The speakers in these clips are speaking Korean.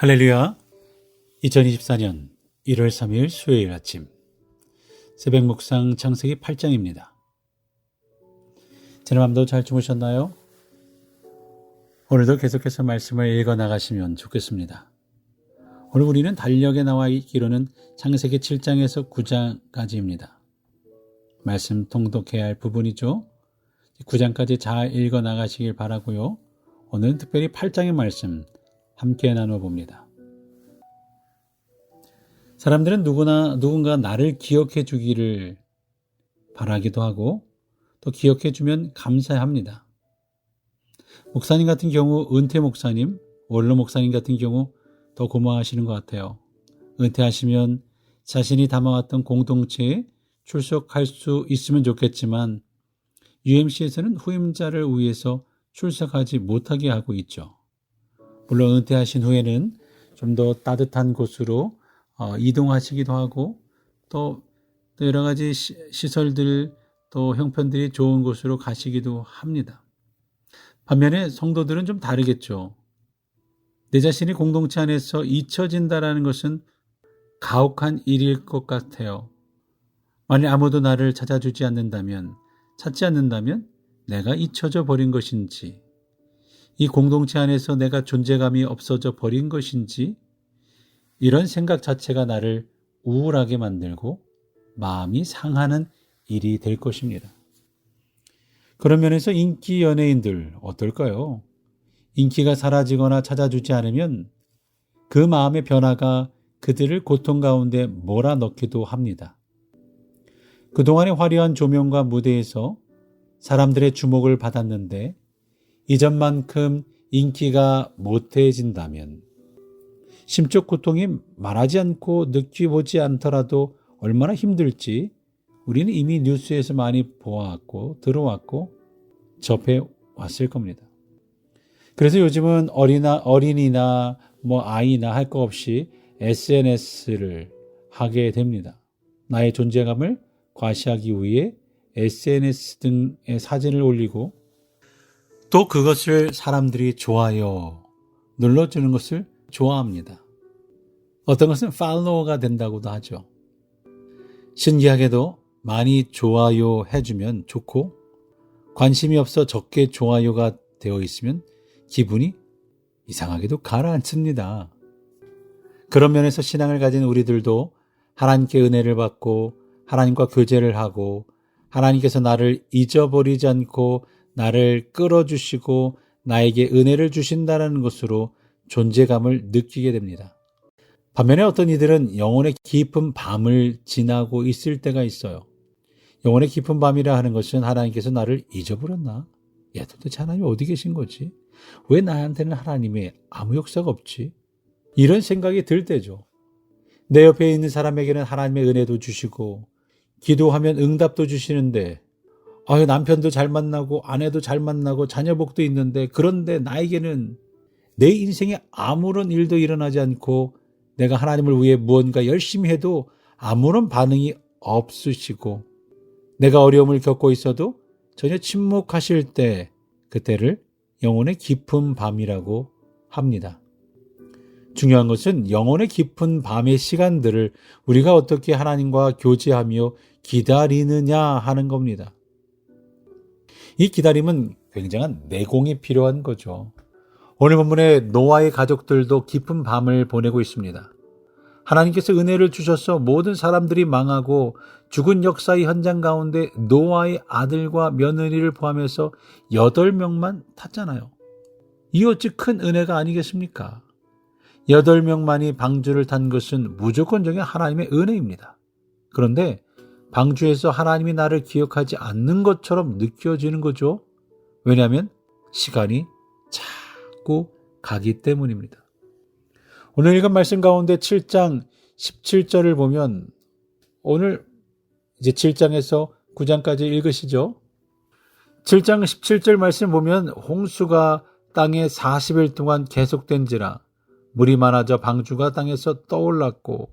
할렐루야. 2024년 1월 3일 수요일 아침 새벽 묵상 창세기 8장입니다. 지난 밤도 잘 주무셨나요? 오늘도 계속해서 말씀을 읽어 나가시면 좋겠습니다. 오늘 우리는 달력에 나와 있기로는 창세기 7장에서 9장까지입니다. 말씀 통독해야 할 부분이죠. 9장까지 잘 읽어 나가시길 바라고요. 오늘은 특별히 8장의 말씀 함께 나눠봅니다. 사람들은 누군가 나를 기억해 주기를 바라기도 하고 또 기억해 주면 감사합니다. 목사님 같은 경우 은퇴 목사님, 원로 목사님 같은 경우 더 고마워하시는 것 같아요. 은퇴하시면 자신이 담아왔던 공동체에 출석할 수 있으면 좋겠지만 UMC에서는 후임자를 위해서 출석하지 못하게 하고 있죠. 물론 은퇴하신 후에는 좀 더 따뜻한 곳으로 이동하시기도 하고 또 여러 가지 시설들 또 형편들이 좋은 곳으로 가시기도 합니다. 반면에 성도들은 좀 다르겠죠. 내 자신이 공동체 안에서 잊혀진다라는 것은 가혹한 일일 것 같아요. 만약 아무도 나를 찾지 않는다면 내가 잊혀져 버린 것인지, 이 공동체 안에서 내가 존재감이 없어져 버린 것인지, 이런 생각 자체가 나를 우울하게 만들고 마음이 상하는 일이 될 것입니다. 그런 면에서 인기 연예인들 어떨까요? 인기가 사라지거나 찾아주지 않으면 그 마음의 변화가 그들을 고통 가운데 몰아넣기도 합니다. 그동안의 화려한 조명과 무대에서 사람들의 주목을 받았는데 이전만큼 인기가 못해진다면 심적 고통이 말하지 않고 느껴보지 않더라도 얼마나 힘들지 우리는 이미 뉴스에서 많이 보아왔고 들어왔고 접해왔을 겁니다. 그래서 요즘은 어린이나 아이나 할 거 없이 SNS를 하게 됩니다. 나의 존재감을 과시하기 위해 SNS 등의 사진을 올리고 또 그것을 사람들이 좋아요 눌러주는 것을 좋아합니다. 어떤 것은 팔로워가 된다고도 하죠. 신기하게도 많이 좋아요 해주면 좋고 관심이 없어 적게 좋아요가 되어 있으면 기분이 이상하게도 가라앉습니다. 그런 면에서 신앙을 가진 우리들도 하나님께 은혜를 받고 하나님과 교제를 하고 하나님께서 나를 잊어버리지 않고 나를 끌어주시고 나에게 은혜를 주신다는 것으로 존재감을 느끼게 됩니다. 반면에 어떤 이들은 영혼의 깊은 밤을 지나고 있을 때가 있어요. 영혼의 깊은 밤이라 하는 것은 하나님께서 나를 잊어버렸나? 야, 도대체 하나님 어디 계신 거지? 왜 나한테는 하나님의 아무 역사가 없지? 이런 생각이 들 때죠. 내 옆에 있는 사람에게는 하나님의 은혜도 주시고 기도하면 응답도 주시는데 남편도 잘 만나고 아내도 잘 만나고 자녀 복도 있는데 그런데 나에게는 내 인생에 아무런 일도 일어나지 않고 내가 하나님을 위해 무언가 열심히 해도 아무런 반응이 없으시고 내가 어려움을 겪고 있어도 전혀 침묵하실 때 그때를 영혼의 깊은 밤이라고 합니다. 중요한 것은 영혼의 깊은 밤의 시간들을 우리가 어떻게 하나님과 교제하며 기다리느냐 하는 겁니다. 이 기다림은 굉장한 내공이 필요한 거죠. 오늘 본문에 노아의 가족들도 깊은 밤을 보내고 있습니다. 하나님께서 은혜를 주셔서 모든 사람들이 망하고 죽은 역사의 현장 가운데 노아의 아들과 며느리를 포함해서 8명만 탔잖아요. 이 어찌 큰 은혜가 아니겠습니까? 8명만이 방주를 탄 것은 무조건적인 하나님의 은혜입니다. 그런데 방주에서 하나님이 나를 기억하지 않는 것처럼 느껴지는 거죠. 왜냐하면 시간이 자꾸 가기 때문입니다. 오늘 읽은 말씀 가운데 7장 17절을 보면 오늘 이제 7장에서 9장까지 읽으시죠. 7장 17절 말씀 보면 홍수가 땅에 40일 동안 계속된지라 물이 많아져 방주가 땅에서 떠올랐고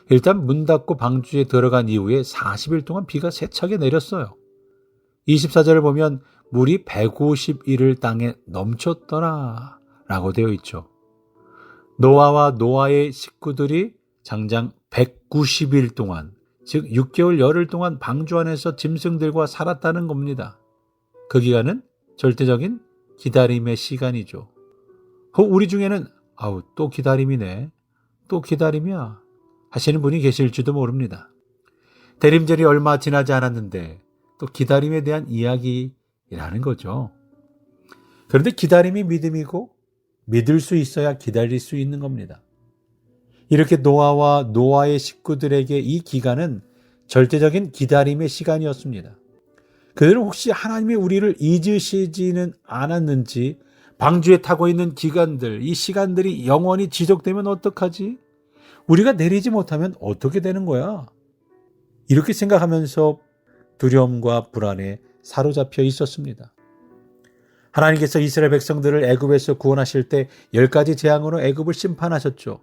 일단 문 닫고 방주에 들어간 이후에 40일 동안 비가 세차게 내렸어요. 24절을 보면 물이 150일을 땅에 넘쳤더라 라고 되어 있죠. 노아와 노아의 식구들이 장장 190일 동안, 즉 6개월 열흘 동안 방주 안에서 짐승들과 살았다는 겁니다. 그 기간은 절대적인 기다림의 시간이죠. 우리 중에는 또 기다림이네, 또 기다림이야 하시는 분이 계실지도 모릅니다. 대림절이 얼마 지나지 않았는데 또 기다림에 대한 이야기라는 거죠. 그런데 기다림이 믿음이고 믿을 수 있어야 기다릴 수 있는 겁니다. 이렇게 노아와 노아의 식구들에게 이 기간은 절대적인 기다림의 시간이었습니다. 그들은 혹시 하나님이 우리를 잊으시지는 않았는지, 방주에 타고 있는 기간들, 이 시간들이 영원히 지속되면 어떡하지? 우리가 내리지 못하면 어떻게 되는 거야? 이렇게 생각하면서 두려움과 불안에 사로잡혀 있었습니다. 하나님께서 이스라엘 백성들을 애굽에서 구원하실 때 10가지 재앙으로 애굽을 심판하셨죠.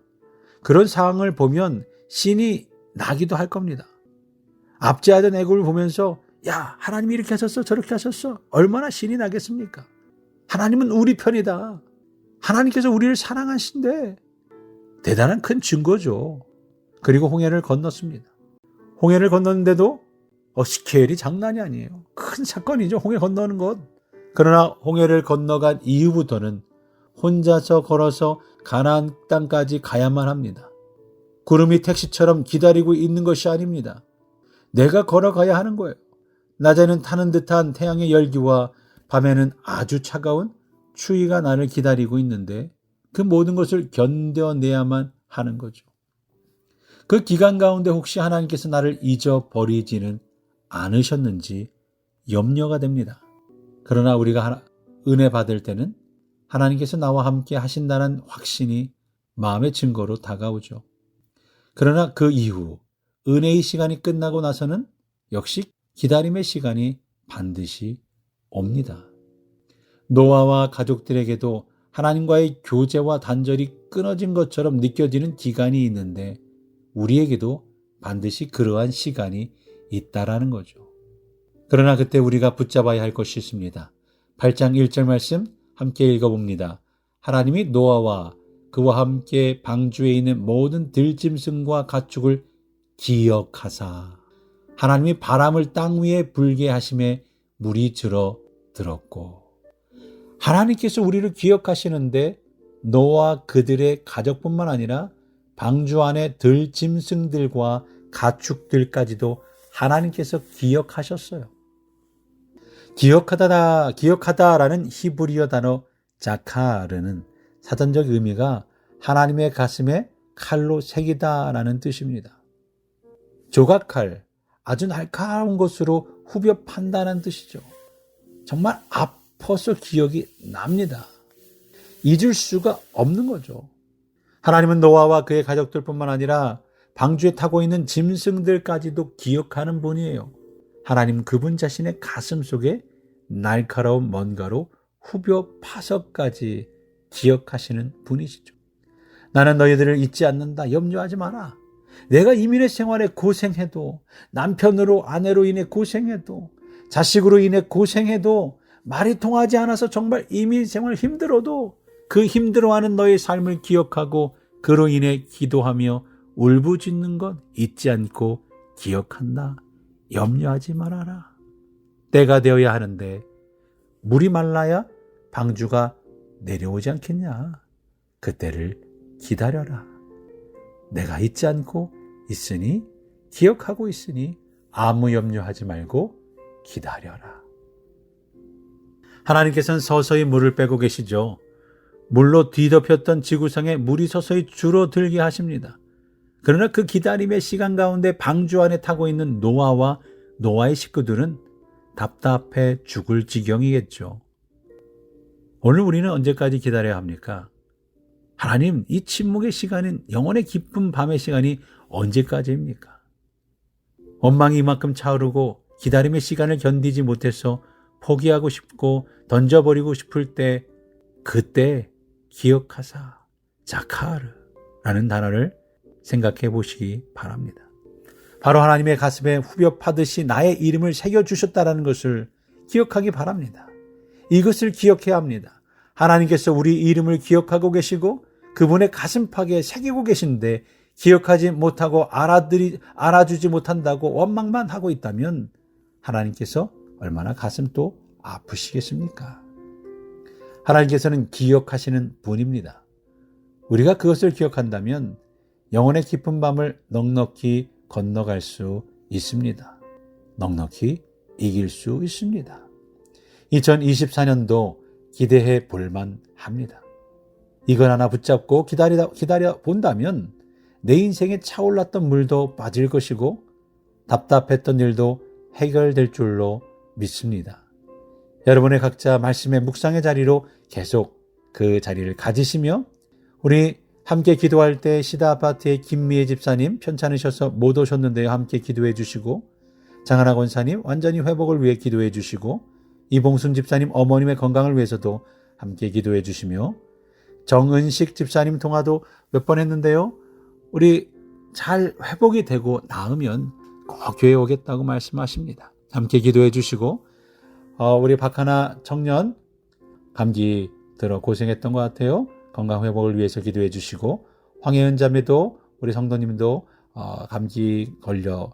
그런 상황을 보면 신이 나기도 할 겁니다. 압제하던 애굽을 보면서 야, 하나님이 이렇게 하셨어, 저렇게 하셨어. 얼마나 신이 나겠습니까? 하나님은 우리 편이다. 하나님께서 우리를 사랑하신대. 대단한 큰 증거죠. 그리고 홍해를 건넜습니다. 홍해를 건넜는데도 스케일이 장난이 아니에요. 큰 사건이죠, 홍해 건너는 것. 그러나 홍해를 건너간 이후부터는 혼자서 걸어서 가나안 땅까지 가야만 합니다. 구름이 택시처럼 기다리고 있는 것이 아닙니다. 내가 걸어가야 하는 거예요. 낮에는 타는 듯한 태양의 열기와 밤에는 아주 차가운 추위가 나를 기다리고 있는데 그 모든 것을 견뎌내야만 하는 거죠. 그 기간 가운데 혹시 하나님께서 나를 잊어버리지는 않으셨는지 염려가 됩니다. 그러나 우리가 은혜 받을 때는 하나님께서 나와 함께 하신다는 확신이 마음의 증거로 다가오죠. 그러나 그 이후 은혜의 시간이 끝나고 나서는 역시 기다림의 시간이 반드시 옵니다. 노아와 가족들에게도 하나님과의 교제와 단절이 끊어진 것처럼 느껴지는 기간이 있는데 우리에게도 반드시 그러한 시간이 있다라는 거죠. 그러나 그때 우리가 붙잡아야 할 것이 있습니다. 8장 1절 말씀 함께 읽어봅니다. 하나님이 노아와 그와 함께 방주에 있는 모든 들짐승과 가축을 기억하사 하나님이 바람을 땅 위에 불게 하심에 물이 줄어 들었고, 하나님께서 우리를 기억하시는데 노아 그들의 가족뿐만 아니라 방주 안에 들짐승들과 가축들까지도 하나님께서 기억하셨어요. 기억하다라는 히브리어 단어 자카르는 사전적 의미가 하나님의 가슴에 칼로 새기다라는 뜻입니다. 조각칼, 아주 날카로운 것으로 후벼 판다는 뜻이죠. 정말 아파서 기억이 납니다. 잊을 수가 없는 거죠. 하나님은 노아와 그의 가족들뿐만 아니라 방주에 타고 있는 짐승들까지도 기억하는 분이에요. 하나님 그분 자신의 가슴 속에 날카로운 뭔가로 후벼 파서까지 기억하시는 분이시죠. 나는 너희들을 잊지 않는다. 염려하지 마라. 내가 이민의 생활에 고생해도, 남편으로 아내로 인해 고생해도, 자식으로 인해 고생해도, 말이 통하지 않아서 정말 이민 생활 힘들어도 그 힘들어하는 너의 삶을 기억하고 그로 인해 기도하며 울부짖는 것 잊지 않고 기억한다. 염려하지 말아라. 때가 되어야 하는데 물이 말라야 방주가 내려오지 않겠냐. 그때를 기다려라. 내가 잊지 않고 있으니, 기억하고 있으니 아무 염려하지 말고 기다려라. 하나님께서는 서서히 물을 빼고 계시죠. 물로 뒤덮였던 지구상에 물이 서서히 줄어들게 하십니다. 그러나 그 기다림의 시간 가운데 방주 안에 타고 있는 노아와 노아의 식구들은 답답해 죽을 지경이겠죠. 오늘 우리는 언제까지 기다려야 합니까? 하나님, 이 침묵의 시간은, 영원의 기쁜 밤의 시간이 언제까지입니까? 원망이 이만큼 차오르고 기다림의 시간을 견디지 못해서 포기하고 싶고 던져버리고 싶을 때, 그때 기억하사 자카르라는 단어를 생각해 보시기 바랍니다. 바로 하나님의 가슴에 후벼 파듯이 나의 이름을 새겨주셨다는 것을 기억하기 바랍니다. 이것을 기억해야 합니다. 하나님께서 우리 이름을 기억하고 계시고 그분의 가슴팍에 새기고 계신데 기억하지 못하고 알아주지 못한다고 원망만 하고 있다면 하나님께서 얼마나 가슴 또 아프시겠습니까? 하나님께서는 기억하시는 분입니다. 우리가 그것을 기억한다면 영혼의 깊은 밤을 넉넉히 건너갈 수 있습니다. 넉넉히 이길 수 있습니다. 2024년도 기대해 볼만 합니다. 이걸 하나 붙잡고 기다려 본다면 내 인생에 차올랐던 물도 빠질 것이고 답답했던 일도 해결될 줄로 믿습니다. 여러분의 각자 말씀의 묵상의 자리로 계속 그 자리를 가지시며 우리 함께 기도할 때 시다 아파트의 김미애 집사님 편찮으셔서 못 오셨는데요. 함께 기도해 주시고 장하나 권사님 완전히 회복을 위해 기도해 주시고 이봉순 집사님 어머님의 건강을 위해서도 함께 기도해 주시며 정은식 집사님 통화도 몇 번 했는데요. 우리 잘 회복이 되고 나으면 꼭 교회에 오겠다고 말씀하십니다. 함께 기도해 주시고 우리 박하나 청년 감기 들어 고생했던 것 같아요. 건강 회복을 위해서 기도해 주시고 황혜은 자매도 우리 성도님도 감기 걸려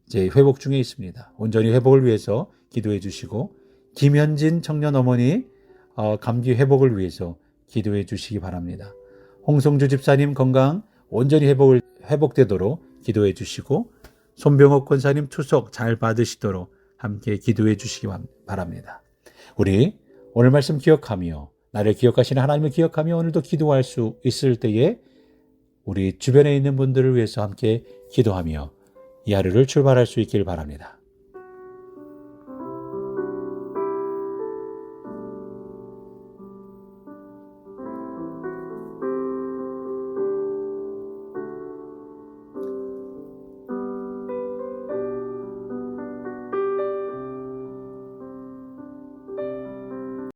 이제 회복 중에 있습니다. 온전히 회복을 위해서 기도해 주시고 김현진 청년 어머니 감기 회복을 위해서 기도해 주시기 바랍니다. 홍성주 집사님 건강 온전히 회복되도록 기도해 주시고 손병옥 권사님 투석 잘 받으시도록 함께 기도해 주시기 바랍니다. 우리 오늘 말씀 기억하며 나를 기억하시는 하나님을 기억하며 오늘도 기도할 수 있을 때에 우리 주변에 있는 분들을 위해서 함께 기도하며 이 하루를 출발할 수 있길 바랍니다.